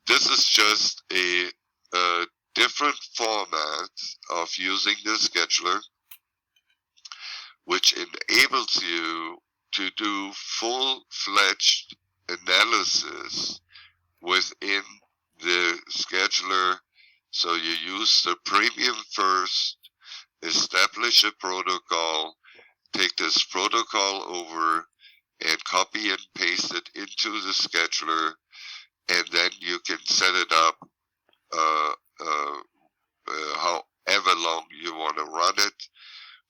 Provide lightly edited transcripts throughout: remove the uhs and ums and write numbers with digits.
this is just a different format of using the scheduler, which enables you to do full-fledged analysis within the scheduler. So you use the premium first, establish a protocol, take this protocol over and copy and paste it into the scheduler, and then you can set it up however long you want to run it.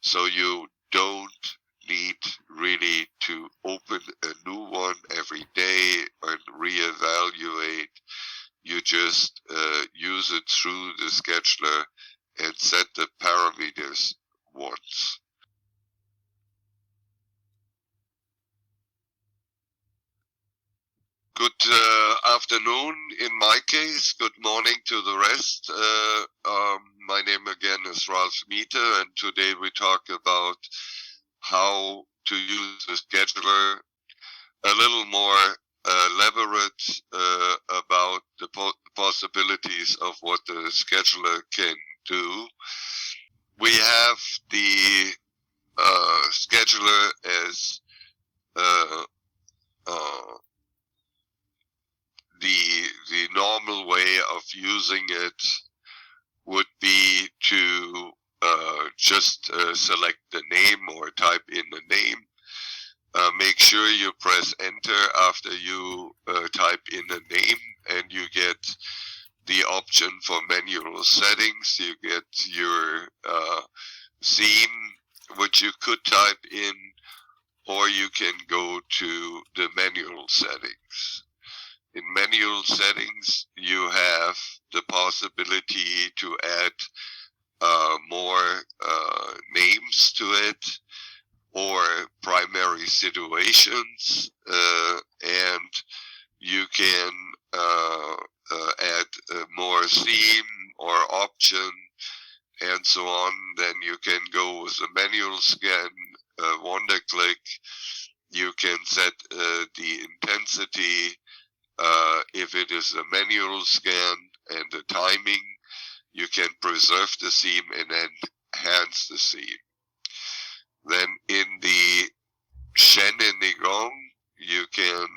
So you don't need really to open a new one every day and reevaluate. You just use it through the scheduler and set the parameters once. Good afternoon in my case, good morning to the rest. My name again is Ralf Meithe, and today we talk about how to use the scheduler, a little more elaborate about the possibilities of what the scheduler can do. We have the scheduler as the normal way of using it would be to just select the name or type in the name. Make sure you press enter after you type in the name, and you get the option for manual settings. You get your theme, which you could type in, or you can go to the manual settings. In manual settings, you have the possibility to add more names to it, or primary situations, and you can add more theme or option and so on. Then you can go with a manual scan, wonder click. You can set the intensity if it is a manual scan, and the timing. You can preserve the theme and enhance the theme. Then in the Shen and the Gong, you can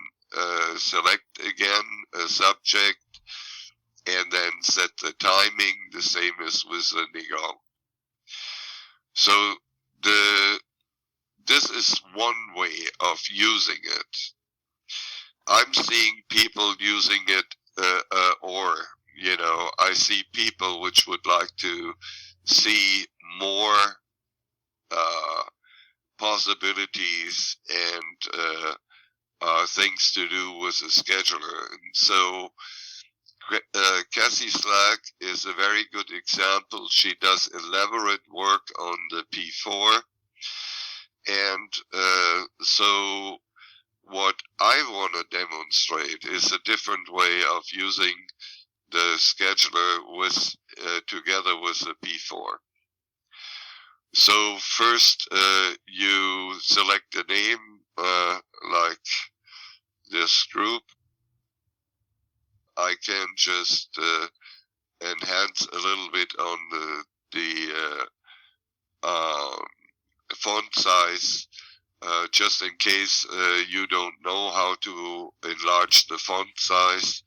select again a subject and then set the timing, the same as with the Nigong. So this is one way of using it. I'm seeing people using it, I see people which would like to see more possibilities and things to do with the scheduler. And so CathyDslaght is a very good example. She does elaborate work on the P4. And so what I want to demonstrate is a different way of using the scheduler with together with the P4. So first you select a name like this group. I can just enhance a little bit on the font size, just in case you don't know how to enlarge the font size.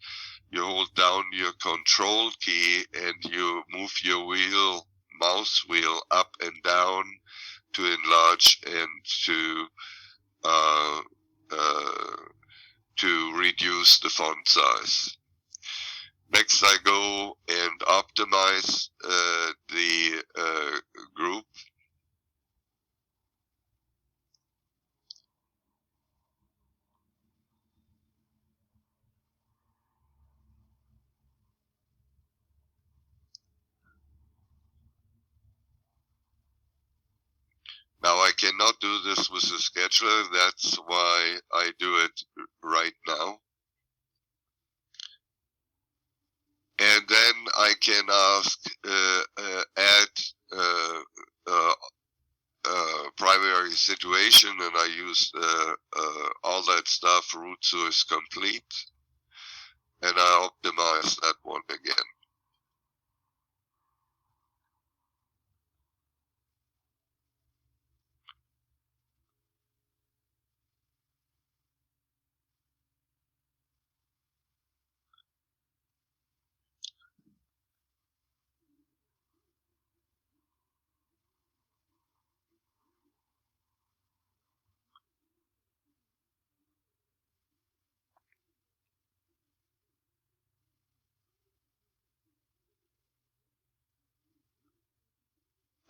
You hold down your control key and you move your mouse wheel up and down to enlarge and to reduce the font size. Next, I go and optimize the group. Now I cannot do this with the scheduler, that's why I do it right now. And then I can ask, add primary situation, and I use all that stuff, root source complete. And I optimize press that one again.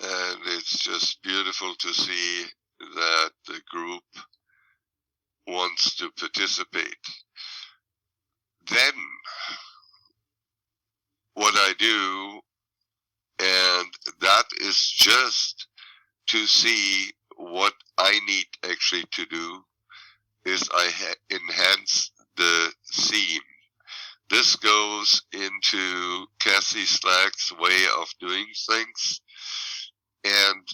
And it's just beautiful to see that the group wants to participate. Then what I do, and that is just to see what I need actually to do, is I enhance the theme. This goes into CathyDslayt's way of doing things. And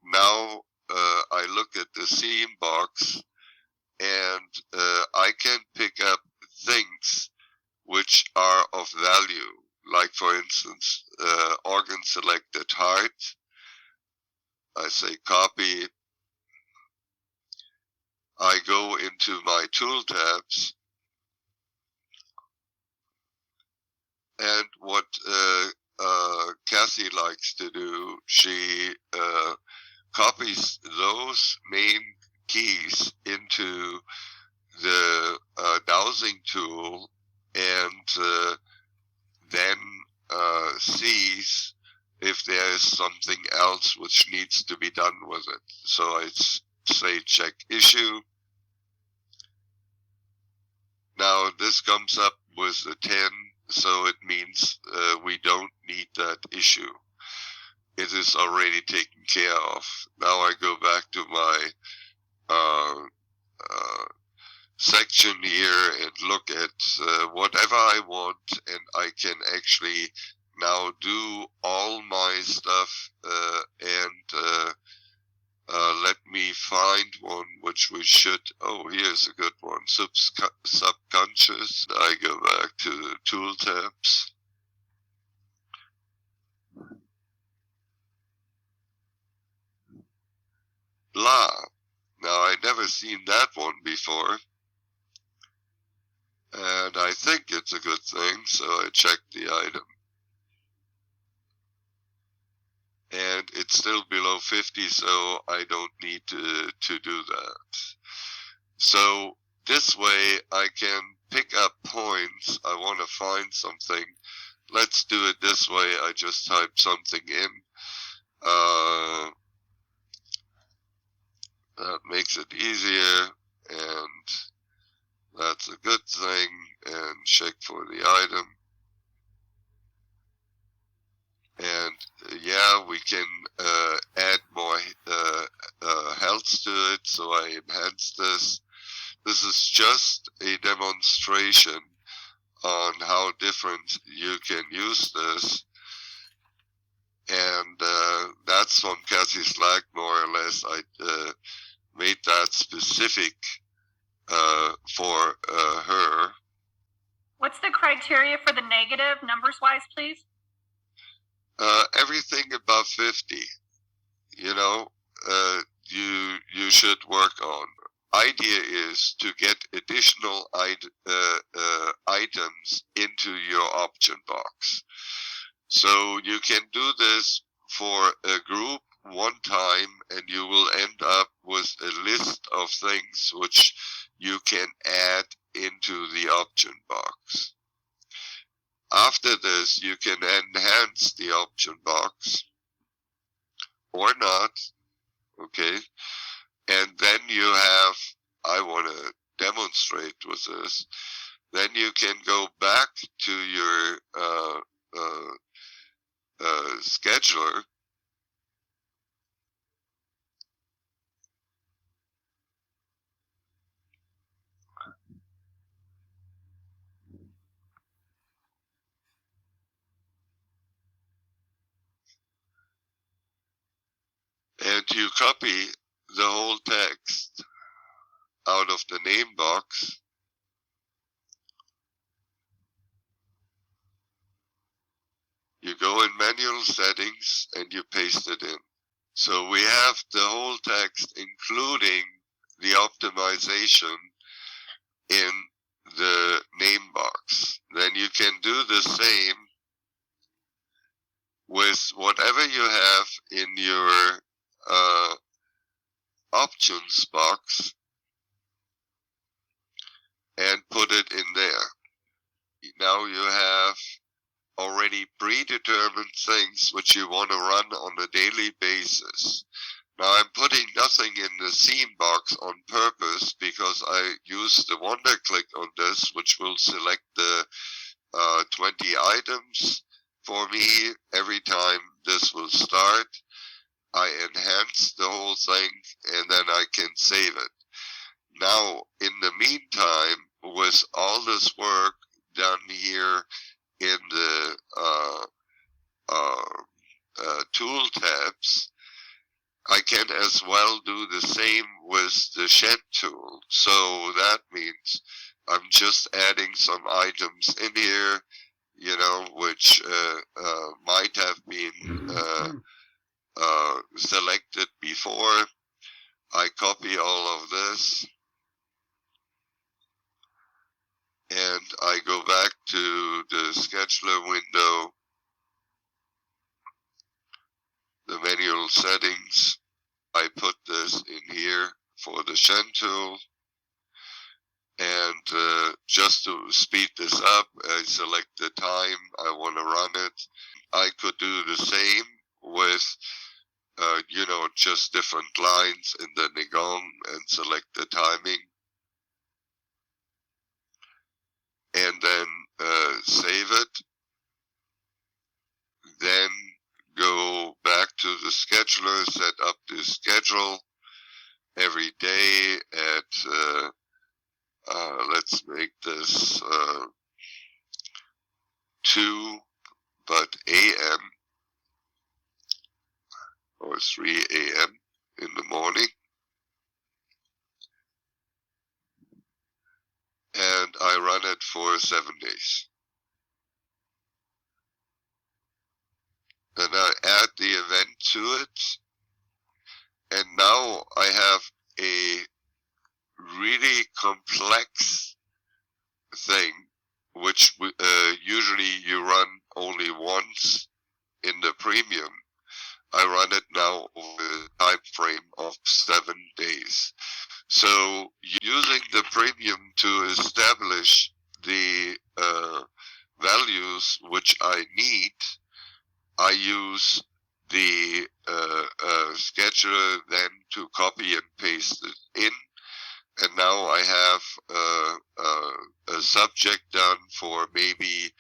now I look at the theme box, and I can pick up things which are of value. Like, for instance, organ selected heart. I say copy. I go into my tool tabs. And what Cathy likes to do, she copies those main keys into the dowsing tool, and then sees if there is something else which needs to be done with it. So I say check issue. Now this comes up with a 10, so it means we don't need that issue. It is already taken care of. Now I go back to my section here and look at whatever I want, and I can actually now do all my stuff, and let me find one which we should. Oh, here's a good one. Subconscious. I go back to the tool tabs. Blah. Now, I never seen that one before, and I think it's a good thing, so I check the item. And it's still below 50, so I don't need to do that. So this way I can pick up points. I want to find something. Let's do it this way. I just type something in. That makes it easier, and that's a good thing. And check for the item. And yeah, we can add more health to it, so I enhance this. This is just a demonstration on how different you can use this. And that's from CathyDslaght, more or less. I made that specific for her. What's the criteria for the negative, numbers-wise, please? Everything above 50, you know, you should work on. Idea is to get additional items into your option box. So you can do this for a group one time, and you will end up with a list of things which you can add into the option box. After this, you can enhance the option box or not, okay? And then you have, I want to demonstrate with this, then you can go back to your scheduler, and you copy the whole text out of the name box, go in manual settings and you paste it in. So we have the whole text, including the optimization, in the name box. Then you can do the same with whatever you have in your options box and put it in there. Now you have already predetermined things which you want to run on a daily basis. Now I'm putting nothing in the scene box on purpose because I use the wonder click on this, which will select the 20 items for me every time this will start. I enhance the whole thing and then I can save it. Now, in the meantime, with all this work done here in the tool tabs, I can as well do the same with the shed tool. So that means I'm just adding some items in here, you know, which might have been selected before. I copy all of this and I go back to the scheduler window, the manual settings. I put this in here for the Shen tool, and just to speed this up, I select the time I want to run it. I could do the same with you know, just different lines in the Gong and select the timing. And then save it. Then go back to the scheduler, set up the schedule every day at, let's make this 2, but AM. Or 3 a.m. in the morning. And I run it for 7 days. Then I add the event to it. And now I have a really complex thing, which usually you run only once in the premium. I run it now over a time frame of 7 days. So using the premium to establish the values which I need, I use the scheduler then to copy and paste it in. And now I have a subject done for maybe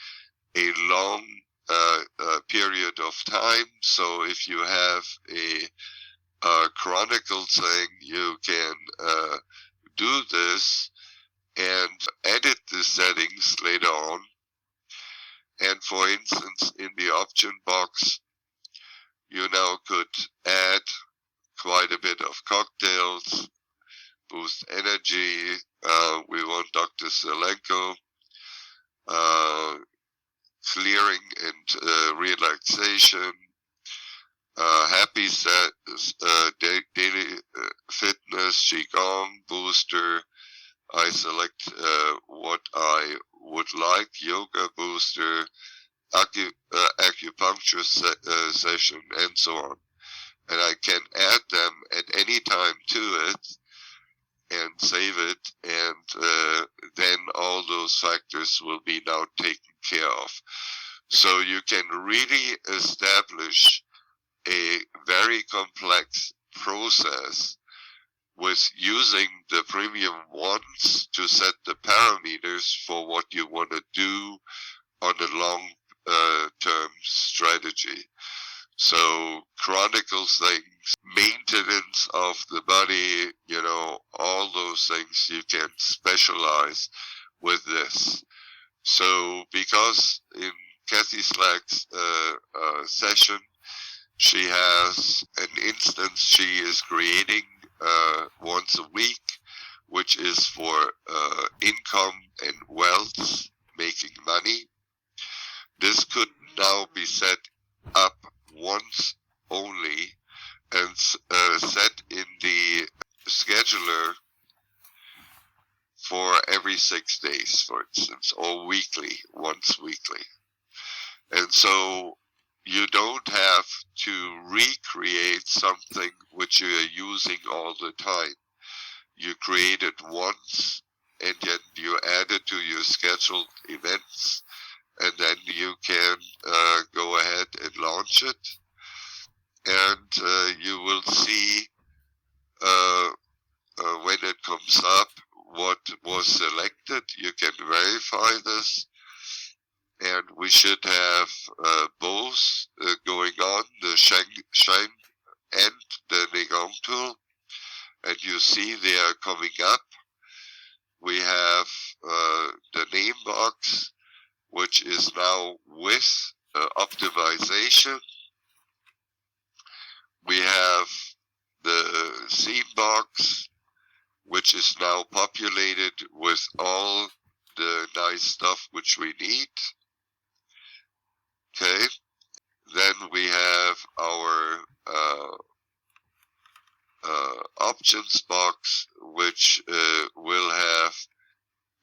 a long period of time. So if you have a chronicle thing, you can do this and edit the settings later on. And for instance, in the option box, you now could add quite a bit of cocktails, boost energy. We want Dr. Zelenko. Clearing and relaxation, happy set, daily fitness, QiGong booster. I select what I would like, yoga booster, acupuncture session, and so on. And I can add them at any time to it and save it, and then all those factors will be now taken care of. So you can really establish a very complex process with using the premium once to set the parameters for what you want to do on a long term strategy. So chronicles things, maintenance of the body, you know, all those things you can specialize with this. So because in CathyDslaught's session, she has an instance she is creating once a week, which is for income and wealth, making money. This could now be set once only, and set in the scheduler for every 6 days, for instance, or weekly, once weekly. And so you don't have to recreate something which you are using all the time. You create it once, and then you add it to your scheduled events, and then you can go ahead and launch it. And you will see when it comes up what was selected. You can verify this, and we should have both going on, the Shine and the Gong tool, and you see they are coming up. We have the name box, which is now with optimization. We have the theme box, which is now populated with all the nice stuff which we need. Okay, then we have our options box, which will have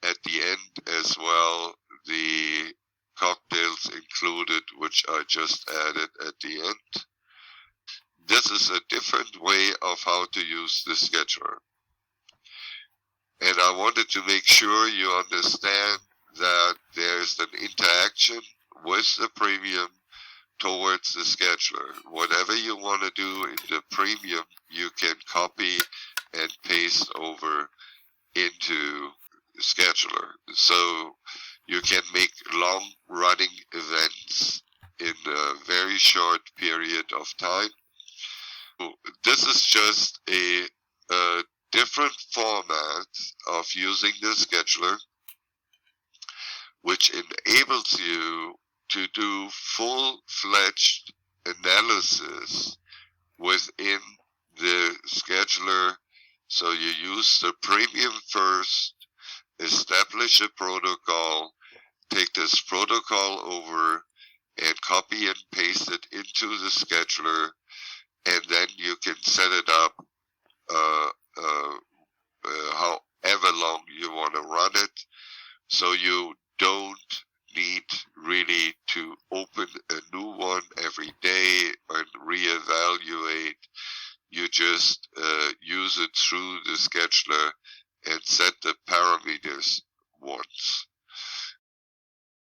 at the end as well the cocktails included, which I just added at the end. This is a different way of how to use the scheduler. And I wanted to make sure you understand that there's an interaction with the premium towards the scheduler. Whatever you want to do in the premium, you can copy and paste over into the scheduler. So you can make long-running events in a very short period of time. This is just a different format of using the scheduler, which enables you to do full-fledged analysis within the scheduler. So you use the premium first, establish a protocol, take this protocol over and copy and paste it into the scheduler, and then you can set it up however long you want to run it. So you don't need really to open a new one every day and reevaluate. You just use it through the scheduler and set the parameters once.